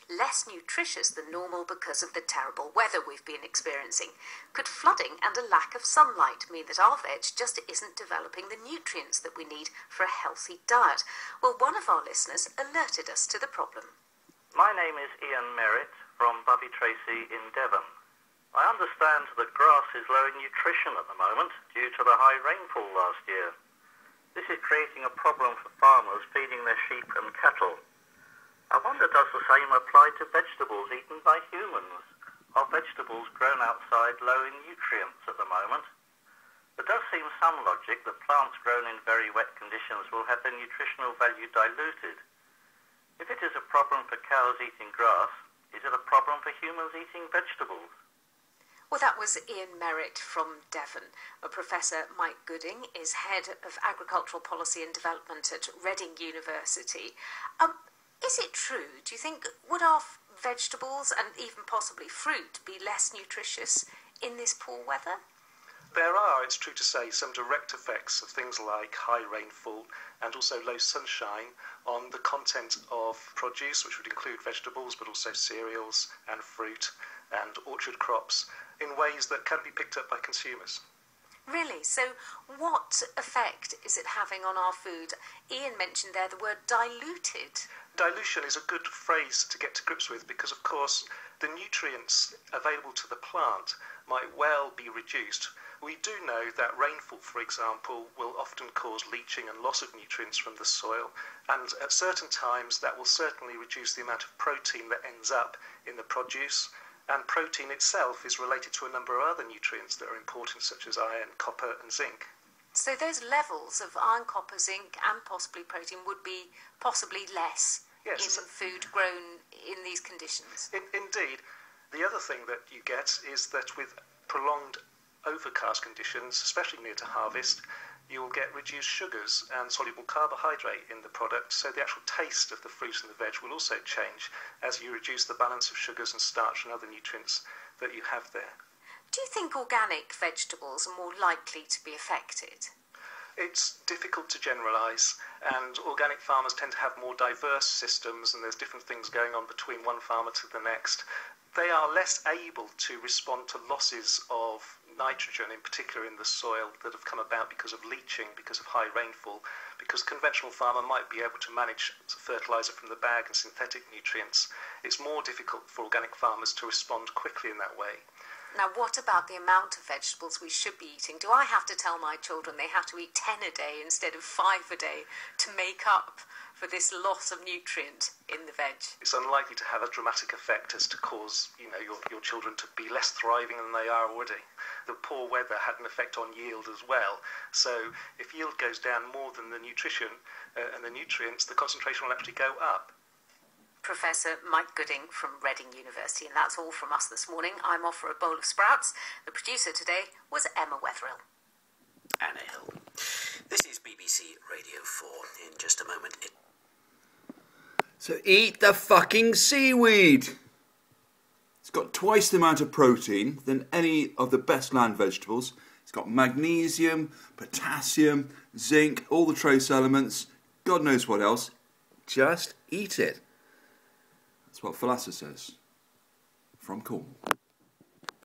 less nutritious than normal because of the terrible weather we've been experiencing? Could flooding and a lack of sunlight mean that our veg just isn't developing the nutrients that we need for a healthy diet? Well, one of our listeners alerted us to the problem. My name is Ian Merritt from Bubby Tracy in Devon. I understand that grass is low in nutrition at the moment due to the high rainfall last year. This is creating a problem for farmers feeding their sheep and cattle. I wonder, does the same apply to vegetables eaten by humans? Are vegetables grown outside low in nutrients at the moment? There does seem some logic that plants grown in very wet conditions will have their nutritional value diluted. If it is a problem for cows eating grass, is it a problem for humans eating vegetables? Well, that was Ian Merritt from Devon. Professor Mike Gooding is Head of Agricultural Policy and Development at Reading University. Is it true, do you think, would our vegetables and even possibly fruit be less nutritious in this poor weather? There are, it's true to say, some direct effects of things like high rainfall and also low sunshine on the content of produce, which would include vegetables, but also cereals and fruit and orchard crops, in ways that can be picked up by consumers. Really? So what effect is it having on our food? Ian mentioned there the word diluted. Dilution is a good phrase to get to grips with because, of course, the nutrients available to the plant might well be reduced. We do know that rainfall, for example, will often cause leaching and loss of nutrients from the soil, and at certain times that will certainly reduce the amount of protein that ends up in the produce. And protein itself is related to a number of other nutrients that are important, such as iron, copper and zinc. So those levels of iron, copper, zinc and possibly protein would be possibly less in food grown in these conditions? Indeed. The other thing that you get is that with prolonged overcast conditions, especially near to harvest, you will get reduced sugars and soluble carbohydrate in the product, so the actual taste of the fruit and the veg will also change as you reduce the balance of sugars and starch and other nutrients that you have there. Do you think organic vegetables are more likely to be affected? It's difficult to generalise, and organic farmers tend to have more diverse systems and there's different things going on between one farmer to the next. They are less able to respond to losses of nitrogen, in particular in the soil, that have come about because of leaching, because of high rainfall, because a conventional farmer might be able to manage fertiliser from the bag and synthetic nutrients. It's more difficult for organic farmers to respond quickly in that way. Now, what about the amount of vegetables we should be eating? Do I have to tell my children they have to eat 10 a day instead of 5 a day to make up for this loss of nutrient in the veg? It's unlikely to have a dramatic effect as to cause, your children to be less thriving than they are already. The poor weather had an effect on yield as well. So if yield goes down more than the nutrition and the nutrients, the concentration will actually go up. Professor Mike Gooding from Reading University. And that's all from us this morning. I'm off for a bowl of sprouts. The producer today was Emma Wetherill. Anna Hill. This is BBC Radio 4. In just a moment. So eat the fucking seaweed! It's got twice the amount of protein than any of the best land vegetables. It's got magnesium, potassium, zinc, all the trace elements, God knows what else. Just eat it. That's what Thalassa says. From Cornwall.